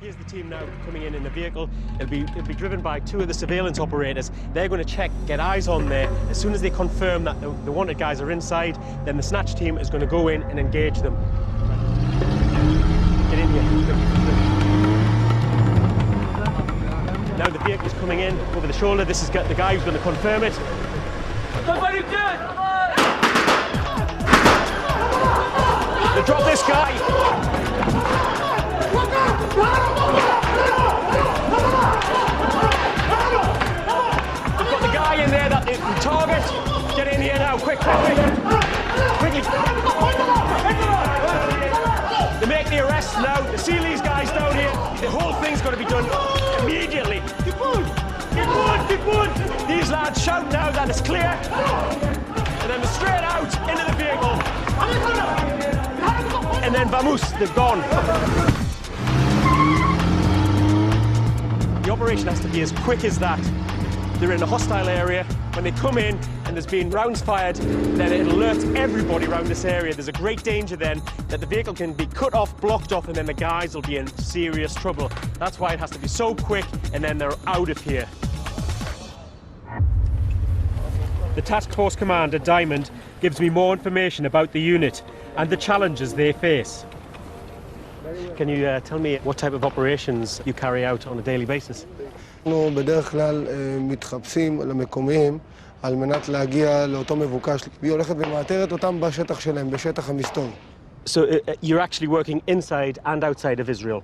Here's the team now coming in the vehicle. It'll be driven by two of the surveillance operators. They're going to check, get eyes on there. As soon as they confirm that the wanted guys are inside, then the snatch team is going to go in and engage them. Get in here. Now the vehicle's coming in over the shoulder. This is the guy who's going to confirm it. They drop this guy. They've got the guy in there that the target. Get in here now, quick. Quickly. They make the arrest now. They seal these guys down here. The whole thing's got to be done immediately. These lads shout now that it's clear. And then they're straight out into the vehicle. And then vamos, they've gone. The operation has to be as quick as that. They're in a hostile area. When they come in and there's been rounds fired, then it alerts everybody around this area. There's a great danger then that the vehicle can be cut off, blocked off, and then the guys will be in serious trouble. That's why it has to be so quick, and then they're out of here. The Task Force Commander, Diamond, gives me more information about the unit and the challenges they face. Can you tell me what type of operations you carry out on a daily basis? אנחנו בדרך כלל מתחפשים למקומיים על מנת להגיע לאותו מבוקש. והיא הולכת ומאתרת אותם בשטח שלהם, בשטח המסתור. So you're actually working inside and outside of Israel?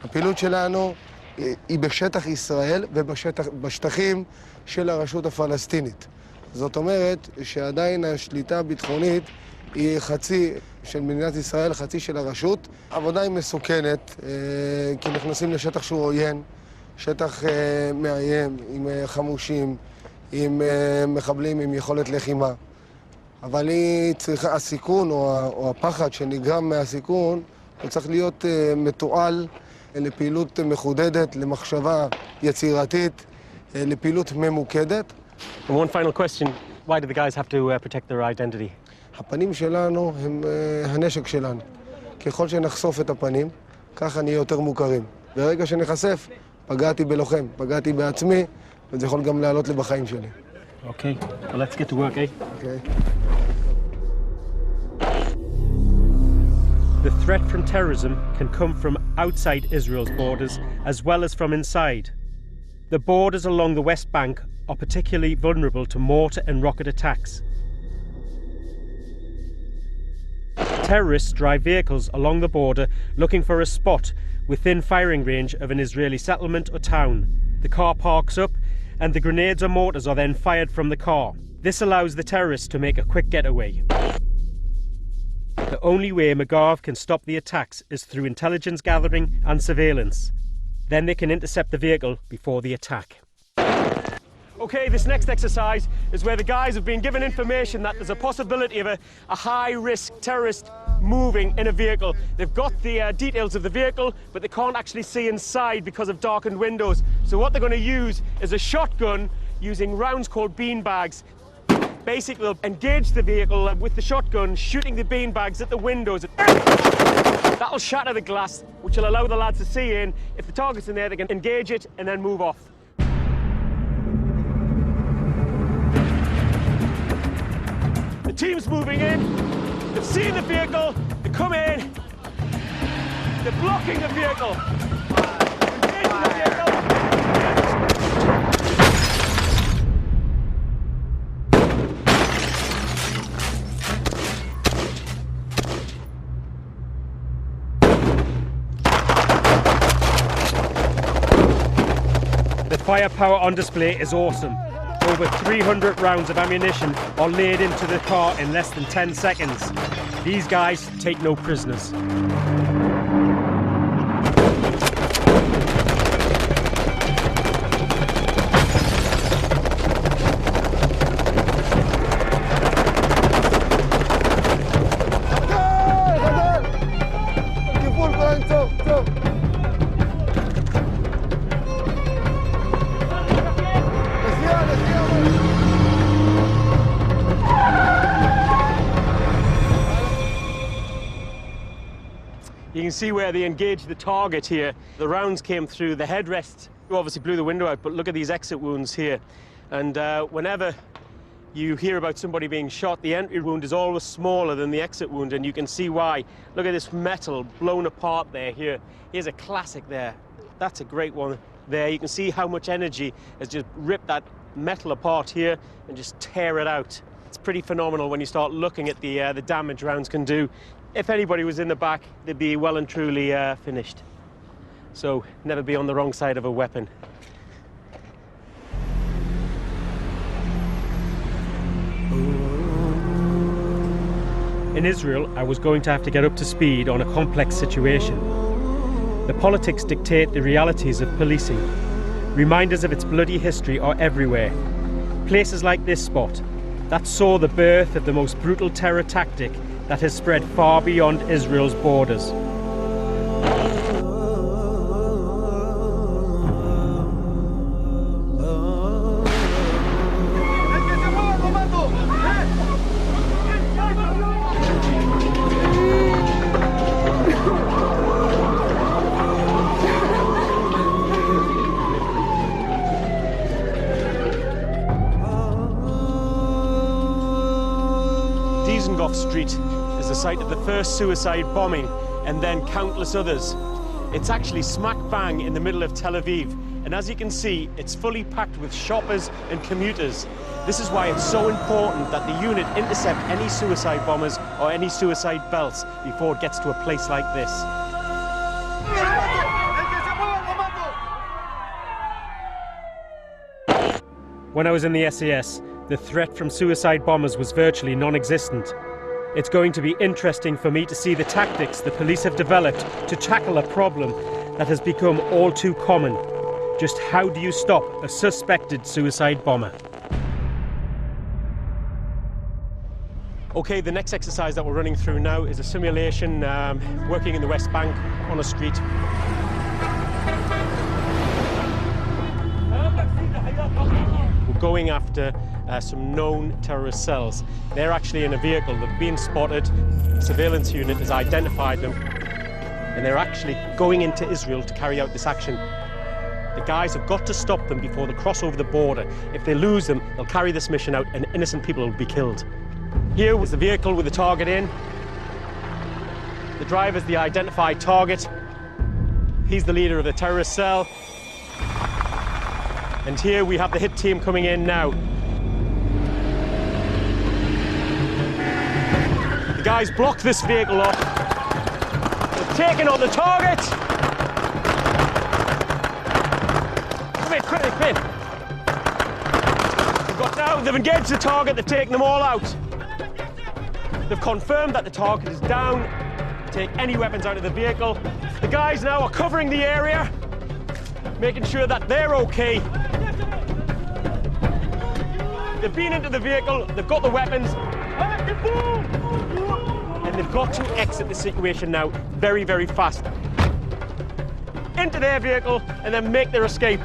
הפעילות שלנו היא בשטח ישראל ובשטחים של הרשות הפלסטינית. זאת אומרת שעדיין השליטה הביטחונית היא חצי של מדינת ישראל, חצי של הרשות. העבודה היא מסוכנת, כי נכנסים לשטח שהוא עוין, שטח מאיים, עם חמושים, עם מחבלים, עם יכולת לחימה. אבל היא צריכה, הסיכון או הפחד שנגרם מהסיכון, הוא צריך להיות מתועל לפעילות מחודדת, למחשבה יצירתית, לפעילות ממוקדת. And one final question, why do the guys have to protect their identity? הפנים שלנו הם הנשק שלנו. ככל שנחשוף את הפנים, ככה נהיה יותר מוכרים. ברגע שנחשף, פגעתי בלוחם, פגעתי בעצמי, וזה יכול גם לעלות לי בחיים שלי. Okay, well, let's get to work, eh? Okay. The threat from terrorism can come from outside Israel's borders as well as from inside. The borders along the West Bank are particularly vulnerable to mortar and rocket attacks. Terrorists drive vehicles along the border looking for a spot within firing range of an Israeli settlement or town. The car parks up and the grenades or mortars are then fired from the car. This allows the terrorists to make a quick getaway. The only way Magav can stop the attacks is through intelligence gathering and surveillance. Then they can intercept the vehicle before the attack. Okay, this next exercise is where the guys have been given information that there's a possibility of a high-risk terrorist moving in a vehicle. They've got the details of the vehicle, but they can't actually see inside because of darkened windows. So what they're going to use is a shotgun using rounds called beanbags. Basically, they'll engage the vehicle with the shotgun, shooting the beanbags at the windows. That'll shatter the glass, which will allow the lads to see in. If the target's in there, they can engage it and then move off. The team's moving in, they've seen the vehicle, they come in, they're blocking the vehicle. Engaging the vehicle. The firepower on display is awesome. Over 300 rounds of ammunition are laid into the car in less than 10 seconds. These guys take no prisoners. can see where they engaged the target here. The rounds came through the headrest. You obviously blew the window out, but look at these exit wounds here. And whenever you hear about somebody being shot, the entry wound is always smaller than the exit wound, and you can see why. Look at this metal blown apart there. Here's a classic there. That's a great one there. You can see how much energy has just ripped that metal apart here and just tear it out. It's pretty phenomenal when you start looking at the damage rounds can do. If anybody was in the back, they'd be well and truly finished. So never be on the wrong side of a weapon. In Israel, I was going to have to get up to speed on a complex situation. The politics dictate the realities of policing. Reminders of its bloody history are everywhere. Places like this spot, that saw the birth of the most brutal terror tactic that has spread far beyond Israel's borders. Street is the site of the first suicide bombing and then countless others. It's actually smack bang in the middle of Tel Aviv, and as you can see, it's fully packed with shoppers and commuters. This is why it's so important that the unit intercept any suicide bombers or any suicide belts before it gets to a place like this. When I was in the SAS, the threat from suicide bombers was virtually non-existent. It's going to be interesting for me to see the tactics the police have developed to tackle a problem that has become all too common. Just how do you stop a suspected suicide bomber? Okay, the next exercise that we're running through now is a simulation working in the West Bank on a street. We're going after some known terrorist cells. They're actually in a vehicle. They've been spotted. The surveillance unit has identified them, and they're actually going into Israel to carry out this action. The guys have got to stop them before they cross over the border. If they lose them, they'll carry this mission out and innocent people will be killed. Here was the vehicle with the target in. The driver's the identified target. He's the leader of the terrorist cell. And here we have the hit team coming in now. The guys blocked this vehicle off. They've taken on the target. Come in, quickly, come in. They've engaged the target, they've taken them all out. They've confirmed that the target is down. Take any weapons out of the vehicle. The guys now are covering the area, making sure that they're okay. They've been into the vehicle, they've got the weapons, and they've got to exit the situation now very, very fast. Into their vehicle and then make their escape.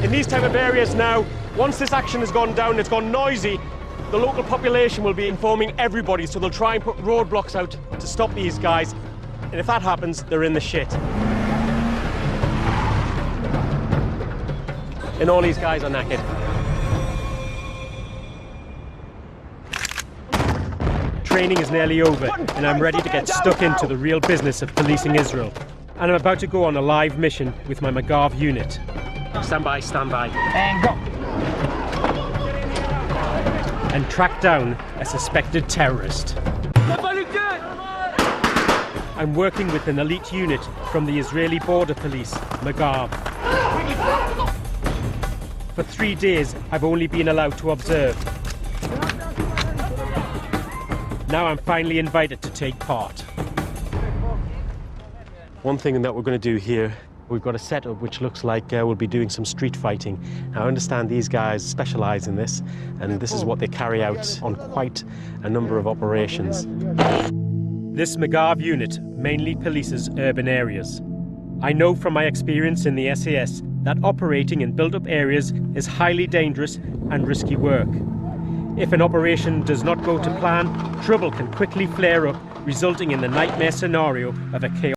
In these type of areas now, once this action has gone down, it's gone noisy, the local population will be informing everybody, so they'll try and put roadblocks out to stop these guys. And if that happens, they're in the shit. And all these guys are knackered. Training is nearly over, and I'm ready to get stuck into the real business of policing Israel. And I'm about to go on a live mission with my Magav unit. Stand by, and go! And track down a suspected terrorist. I'm working with an elite unit from the Israeli border police, Magav. For 3 days, I've only been allowed to observe. Now I'm finally invited to take part. One thing that we're going to do here, we've got a setup which looks like we'll be doing some street fighting. Now, I understand these guys specialize in this, and this is what they carry out on quite a number of operations. This Magav unit mainly polices urban areas. I know from my experience in the SAS that operating in built-up areas is highly dangerous and risky work. If an operation does not go to plan, trouble can quickly flare up, resulting in the nightmare scenario of a chaotic